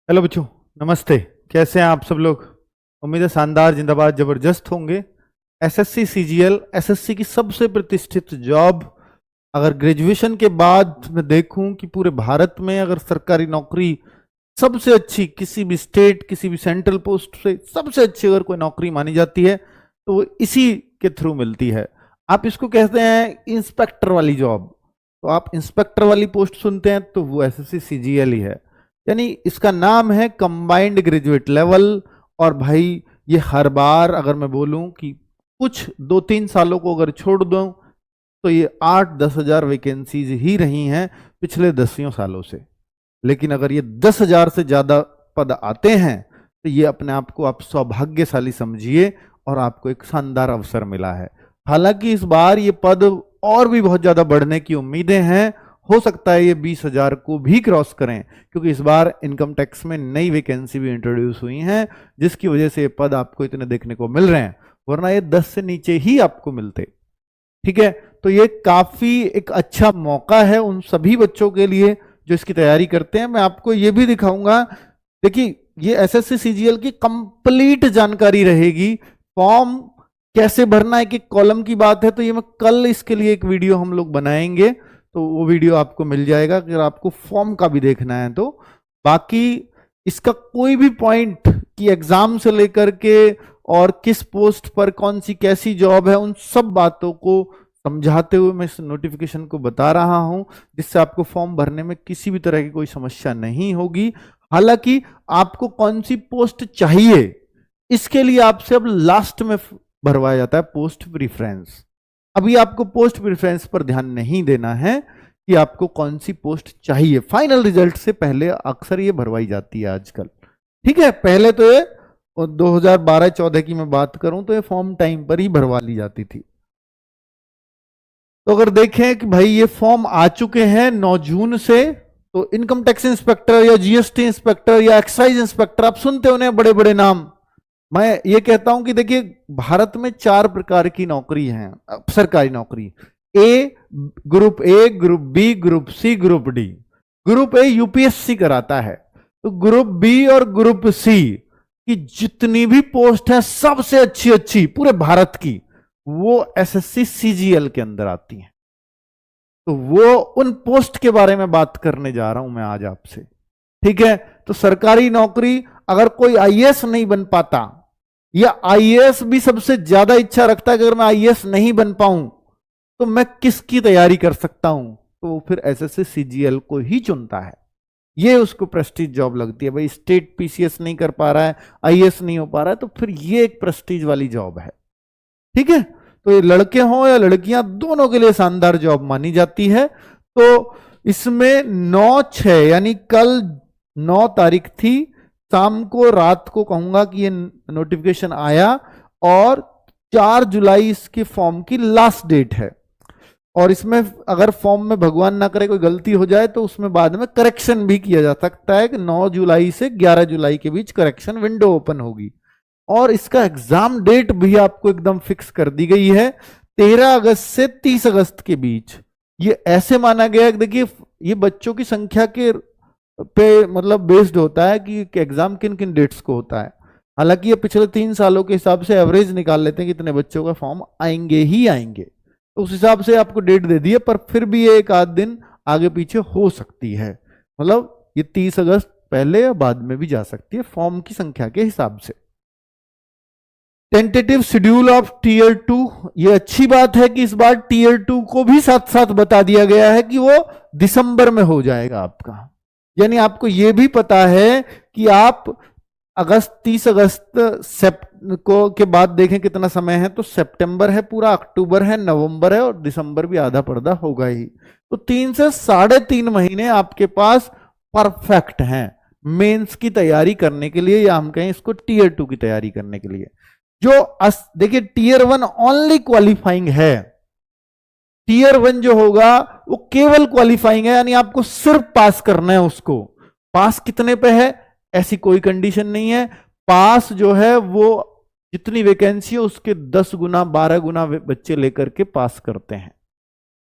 Hello बच्चों, नमस्ते। कैसे हैं आप सब लोग? उम्मीद है शानदार, जिंदाबाद, जबरदस्त होंगे। एसएससी सीजीएल एसएससी की सबसे प्रतिष्ठित जॉब। अगर ग्रेजुएशन के बाद मैं देखूं कि पूरे भारत में अगर सरकारी नौकरी सबसे अच्छी किसी भी स्टेट, किसी भी सेंट्रल पोस्ट से सबसे अच्छी अगर कोई नौकरी मानी जाती है तो वो इसी के थ्रू मिलती है। आप इसको कहते हैं इंस्पेक्टर वाली जॉब। तो आप इंस्पेक्टर वाली पोस्ट सुनते हैं तो वो एसएससी सीजीएल ही है। यानी इसका नाम है कंबाइंड ग्रेजुएट लेवल। और भाई ये हर बार अगर मैं बोलूं कि कुछ 2-3 सालों को अगर छोड़ दूं तो ये 8-10 हजार वैकेंसीज ही रही हैं पिछले 10 सालों से। लेकिन अगर ये 10,000 से ज्यादा पद आते हैं तो ये अपने आप को आप सौभाग्यशाली समझिए और आपको एक शानदार अवसर मिला है। हालांकि इस बार ये पद और भी बहुत ज्यादा बढ़ने की उम्मीदें हैं। हो सकता है ये 20,000 को भी क्रॉस करें, क्योंकि इस बार इनकम टैक्स में नई वैकेंसी भी इंट्रोड्यूस हुई हैं, जिसकी वजह से ये पद आपको इतने देखने को मिल रहे हैं, वरना ये 10 से नीचे ही आपको मिलते। ठीक है, तो ये काफी एक अच्छा मौका है उन सभी बच्चों के लिए जो इसकी तैयारी करते हैं। मैं आपको ये भी दिखाऊंगा। देखिए, ये एसएससी सीजीएल की कंप्लीट जानकारी रहेगी। फॉर्म कैसे भरना है, कि कॉलम की बात है तो ये मैं कल इसके लिए एक वीडियो हम लोग बनाएंगे, तो वो वीडियो आपको मिल जाएगा अगर आपको फॉर्म का भी देखना है तो। बाकी इसका कोई भी पॉइंट कि एग्जाम से लेकर के और किस पोस्ट पर कौन सी कैसी जॉब है, उन सब बातों को समझाते हुए मैं इस नोटिफिकेशन को बता रहा हूं, जिससे आपको फॉर्म भरने में किसी भी तरह की कोई समस्या नहीं होगी। हालांकि आपको कौन सी पोस्ट चाहिए इसके लिए आपसे अब लास्ट में भरवाया जाता है पोस्ट प्रीफरेंस। अभी आपको पोस्ट प्रेफरेंस पर ध्यान नहीं देना है कि आपको कौन सी पोस्ट चाहिए। फाइनल रिजल्ट से पहले अक्सर ये भरवाई जाती है आजकल। ठीक है, पहले तो ये 2012-14 की मैं बात करूं तो ये फॉर्म टाइम पर ही भरवा ली जाती थी। तो अगर देखें कि भाई ये फॉर्म आ चुके हैं 9 जून से, तो इनकम टैक्स इंस्पेक्टर या जीएसटी इंस्पेक्टर या एक्साइज इंस्पेक्टर, आप सुनते होने बड़े बड़े नाम। मैं ये कहता हूं कि देखिए, भारत में 4 प्रकार की नौकरी हैं सरकारी नौकरी। Group A, group B, group C, group D. Group A UPSC कराता है, तो ग्रुप बी और ग्रुप सी की जितनी भी पोस्ट है सबसे अच्छी अच्छी पूरे भारत की, वो एसएससी सीजीएल के अंदर आती हैं। तो वो उन पोस्ट के बारे में बात करने जा रहा हूं मैं आज आपसे। ठीक है, तो सरकारी नौकरी अगर कोई आईएएस नहीं बन पाता, या आईएएस भी सबसे ज्यादा इच्छा रखता है कि अगर मैं आईएएस नहीं बन पाऊं तो मैं किसकी तैयारी कर सकता हूं, तो फिर एसएससी सीजीएल को ही चुनता है। ये उसको प्रेस्टीज जॉब लगती है। भाई स्टेट पीसीएस नहीं कर पा रहा है, आईएएस नहीं हो पा रहा है, तो फिर ये एक प्रेस्टीज वाली जॉब है। ठीक है, तो ये लड़के हों या लड़कियां, दोनों के लिए शानदार जॉब मानी जाती है। तो इसमें 9/6 यानी कल 9 तारीख थी, शाम को रात को कहूंगा कि ये नोटिफिकेशन आया, और 4 जुलाई इसके फॉर्म की लास्ट डेट है। और इसमें अगर फॉर्म में भगवान ना करे कोई गलती हो जाए तो उसमें बाद में करेक्शन भी किया जा सकता है कि 9 जुलाई से 11 जुलाई के बीच करेक्शन विंडो ओपन होगी। और इसका एग्जाम डेट भी आपको एकदम फिक्स कर दी गई है, 13 अगस्त से 30 अगस्त के बीच। ये ऐसे माना गया है कि देखिए, ये बच्चों की संख्या के पे मतलब बेस्ड होता है कि एग्जाम किन किन डेट्स को होता है। हालांकि ये पिछले 3 सालों के हिसाब से एवरेज निकाल लेते हैं कि इतने बच्चों का फॉर्म आएंगे ही आएंगे, तो उस हिसाब से आपको डेट दे दी है। पर फिर भी ये एक आध दिन आगे पीछे हो सकती है, मतलब ये 30 अगस्त पहले या बाद में भी जा सकती है फॉर्म की संख्या के हिसाब से। टेंटेटिव शेड्यूल ऑफ टीयर 2, ये अच्छी बात है कि इस बार टीयर 2 को भी साथ साथ बता दिया गया है कि वो दिसंबर में हो जाएगा आपका। यानी आपको यह भी पता है कि आप 30 अगस्त को के बाद देखें कितना समय है, तो सितंबर है पूरा, अक्टूबर है, नवंबर है, और दिसंबर भी आधा पर्दा होगा ही। तो 3 से 3.5 महीने आपके पास परफेक्ट हैं मेंस की तैयारी करने के लिए, या हम कहें इसको टीयर 2 की तैयारी करने के लिए। जो देखिए, टीयर 1 ओनली क्वालिफाइंग है। टीयर 1 जो होगा वो केवल क्वालिफाइंग है, यानी आपको सिर्फ पास करना है उसको। पास कितने पे है ऐसी कोई कंडीशन नहीं है। पास जो है वो जितनी वैकेंसी है उसके 10 गुना 12 गुना बच्चे लेकर के पास करते हैं।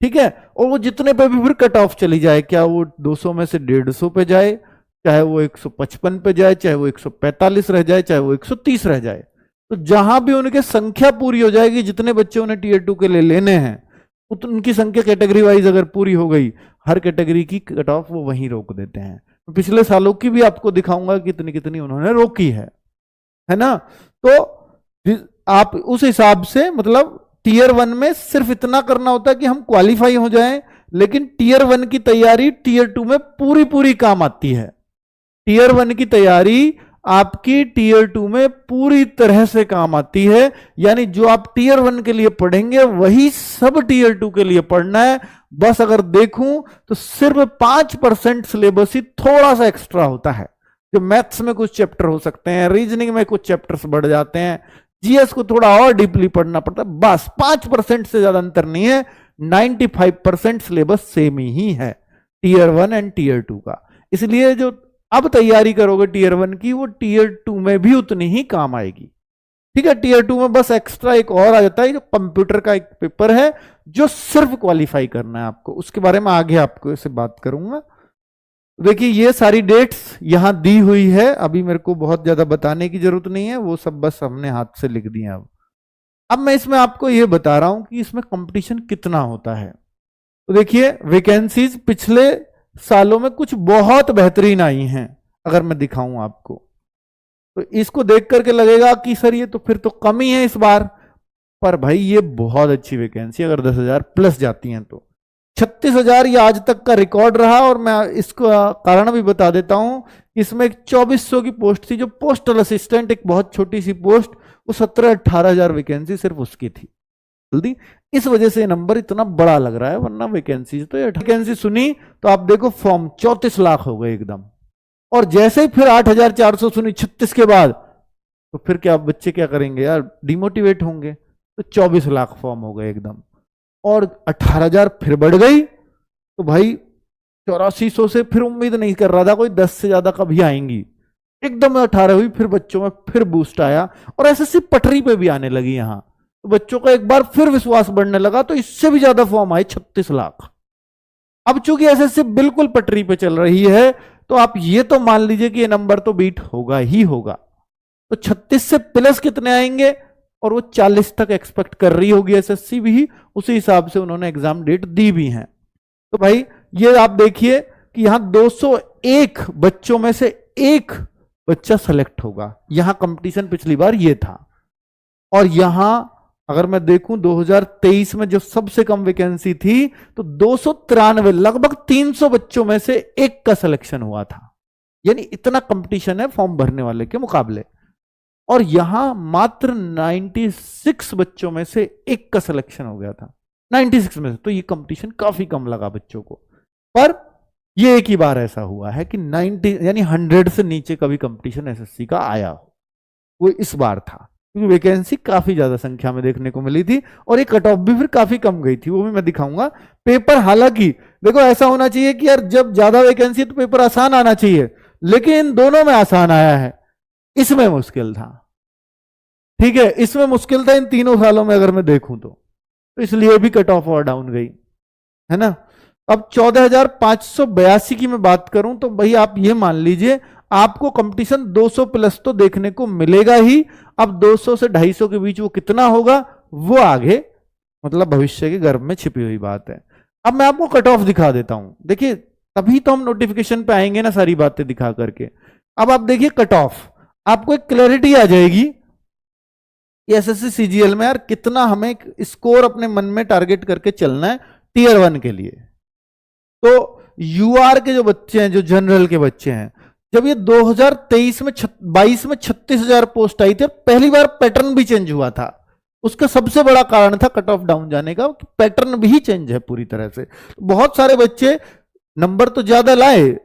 ठीक है, और वो जितने पे भी फिर कट ऑफ चली जाए, क्या वो 200 में से 150 पे जाए, चाहे वो 155 पे जाए, चाहे वो 145 रह जाए, चाहे वो 130 रह जाए। तो जहां भी उनके संख्या पूरी हो जाएगी, जितने बच्चे उन्हें टीयर 2 के लिए लेने हैं, उनकी संख्या कैटेगरी वाइज अगर पूरी हो गई, हर कैटेगरी की कट ऑफ वो वहीं रोक देते हैं। तो पिछले सालों की भी आपको दिखाऊंगा कितनी कितनी उन्होंने रोकी है ना। तो आप उस हिसाब से, मतलब टीयर 1 में सिर्फ इतना करना होता है कि हम क्वालिफाई हो जाएं, लेकिन टीयर 1 की तैयारी टीयर 2 में पूरी पूरी काम आती है। टीयर 1 की तैयारी आपकी टीयर 2 में पूरी तरह से काम आती है। यानी जो आप टीयर 1 के लिए पढ़ेंगे वही सब टीयर 2 के लिए पढ़ना है। बस अगर देखूं तो सिर्फ 5% सिलेबस ही थोड़ा सा एक्स्ट्रा होता है। जो मैथ्स में कुछ चैप्टर हो सकते हैं, रीजनिंग में कुछ चैप्टर्स बढ़ जाते हैं, जीएस को थोड़ा और डीपली पढ़ना पड़ता है, बस 5% से ज्यादा अंतर नहीं है। 95% सिलेबस सेम ही है टीयर 1 एंड टीयर 2 का। इसलिए जो अब तैयारी करोगे टीयर 1 की, वो टीयर 2 में भी उतनी ही काम आएगी। ठीक है, टीयर 2 में बस एक्स्ट्रा एक और आ जाता है, जो कंप्यूटर का एक पेपर है जो सिर्फ क्वालिफाई करना है आपको। उसके बारे में आगे आपको इससे बात करूंगा। देखिए ये सारी डेट्स यहां दी हुई है, अभी मेरे को बहुत ज्यादा बताने की जरूरत नहीं है, वो सब बस हमने हाथ से लिख दिए। अब मैं इसमें आपको ये बता रहा हूं कि इसमें कंपटीशन कितना होता है। तो देखिए वैकेंसीज पिछले सालों में कुछ बहुत बेहतरीन आई हैं। अगर मैं दिखाऊं आपको तो इसको देख करके लगेगा कि सर ये तो फिर तो कम ही है इस बार, पर भाई ये बहुत अच्छी वैकेंसी, अगर 10,000 प्लस जाती हैं तो 36,000 ये आज तक का रिकॉर्ड रहा। और मैं इसको कारण भी बता देता हूं, इसमें 2400 की पोस्ट थी, जो पोस्टल असिस्टेंट, एक बहुत छोटी सी पोस्ट, वो 17-18,000 वैकेंसी सिर्फ उसकी थी जल्दी। इस वजह से नंबर इतना बड़ा लग रहा है, वरना वैकेंसी तो ये वैकेंसी सुनी तो आप देखो फॉर्म 34 लाख हो गए एकदम। और जैसे ही फिर 8,400 सुनी 36 के बाद, तो फिर क्या बच्चे क्या करेंगे यार, डिमोटिवेट होंगे। तो 24 लाख फॉर्म हो गए एकदम। और 18,000 फिर बढ़ गई, तो भाई 8400 से फिर उम्मीद नहीं कर रहा था कोई 10 से ज्यादा कभी आएंगी, एकदम 18 हुई, फिर बच्चों में फिर बूस्ट आया और एसएससी पटरी पे भी आने लगी यहां। तो बच्चों का एक बार फिर विश्वास बढ़ने लगा, तो इससे भी ज्यादा फॉर्म आए 36 लाख। अब चूंकि एसएससी बिल्कुल पटरी पे चल रही है, तो आप ये तो मान लीजिए कि ये नंबर तो बीट होगा ही होगा। तो 36 से प्लस कितने आएंगे, और वो 40 तक एक्सपेक्ट कर रही होगी एसएससी भी, उसी हिसाब से उन्होंने एग्जाम डेट दी भी है। तो भाई ये आप देखिए कि यहां 201 बच्चों में से एक बच्चा सेलेक्ट होगा। यहां कंपटीशन पिछली बार ये था। और यहां अगर मैं देखूं 2023 में जो सबसे कम वैकेंसी थी, तो 293, लगभग 300 बच्चों में से एक का सिलेक्शन हुआ था। यानी इतना कंपटीशन है फॉर्म भरने वाले के मुकाबले। और यहां मात्र 96 बच्चों में से एक का सिलेक्शन हो गया था, 96 में से। तो ये कंपटीशन काफी कम लगा बच्चों को। पर ये एक ही बार ऐसा हुआ है कि 90 यानी 100 से नीचे कभी कंपटीशन एसएससी का आया हो, वो इस बार था, क्योंकि वैकेंसी काफी ज्यादा संख्या में देखने को मिली थी। और ये कट ऑफ भी फिर काफी कम गई थी, वो भी मैं दिखाऊंगा। पेपर हालांकि देखो ऐसा होना चाहिए कि यार जब ज्यादा वैकेंसी है तो पेपर आसान आना चाहिए, लेकिन दोनों में आसान आया है, इसमें मुश्किल था। ठीक है, इसमें मुश्किल था इन तीनों सालों में अगर मैं देखूं तो इसलिए भी कट ऑफ और डाउन गई, है ना। अब 14,582 की मैं बात करूं तो भाई आप ये मान लीजिए आपको कंपटीशन 200 प्लस तो देखने को मिलेगा ही। अब 200 से 250 के बीच वो कितना होगा, वो आगे मतलब भविष्य के गर्भ में छिपी हुई बात है। अब मैं आपको कट ऑफ दिखा देता हूं, देखिए तभी तो हम नोटिफिकेशन पे आएंगे ना सारी बातें दिखा करके। अब आप देखिए कट ऑफ, आपको एक क्लैरिटी आ जाएगी एसएससी सीजीएल में यार कितना हमें स्कोर अपने मन में टारगेट करके चलना है टीयर 1 के लिए। तो यूआर के जो बच्चे हैं, जो जनरल के बच्चे हैं, जब ये 2023 में 22 में 36,000 पोस्ट आई थी, पहली बार पैटर्न भी चेंज हुआ था। उसका सबसे बड़ा कारण था कट ऑफ डाउन जाने का, पैटर्न भी चेंज है पूरी तरह से। बहुत सारे बच्चे नंबर तो ज्यादा लाए,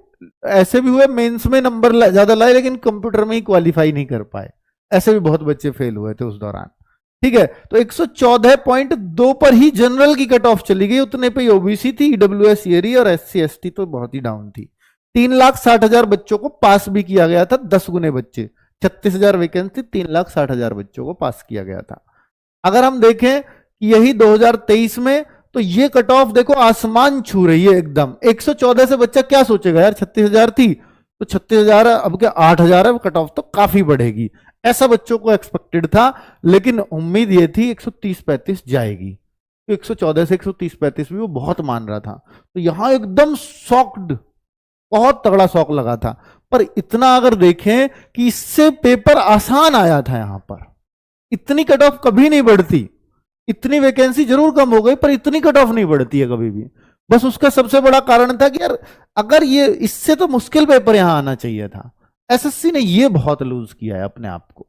ऐसे भी हुए मेंस में नंबर ज्यादा लाए, लेकिन कंप्यूटर में ही क्वालिफाई नहीं कर पाए। ऐसे भी बहुत बच्चे फेल हुए थे उस दौरान। ठीक है, तो 114.2 पर ही जनरल की कट ऑफ चली गई, उतने पे ओबीसी थी, ईडब्ल्यूएस ईयरी और एससी एसटी तो बहुत ही डाउन थी। 3,60,000 बच्चों को पास भी किया गया था, 10 गुने बच्चे, 36,000 वैकेंसी, 3,60,000 बच्चों को पास किया गया था। अगर हम देखें कि यही 2023 में, तो ये कट ऑफ देखो आसमान छू रही है एकदम। 114 से बच्चा क्या सोचेगा यार, 36,000 थी तो 36,000 अब क्या 8,000 है, कट ऑफ तो काफी बढ़ेगी, ऐसा बच्चों को एक्सपेक्टेड था। लेकिन उम्मीद ये थी 130-35 जाएगी, तो 114 से 130-35 भी वो बहुत मान रहा था। तो यहां एकदम शॉक्ड, बहुत तगड़ा शौक लगा था। पर इतना अगर देखें कि इससे पेपर आसान आया था, यहां पर इतनी कट ऑफ कभी नहीं बढ़ती, इतनी वैकेंसी जरूर कम हो गई पर इतनी कट ऑफ नहीं बढ़ती है कभी भी। बस उसका सबसे बड़ा कारण था कि यार अगर ये इससे तो मुश्किल पेपर यहां आना चाहिए था। एसएससी ने ये बहुत लूज किया है अपने आप को।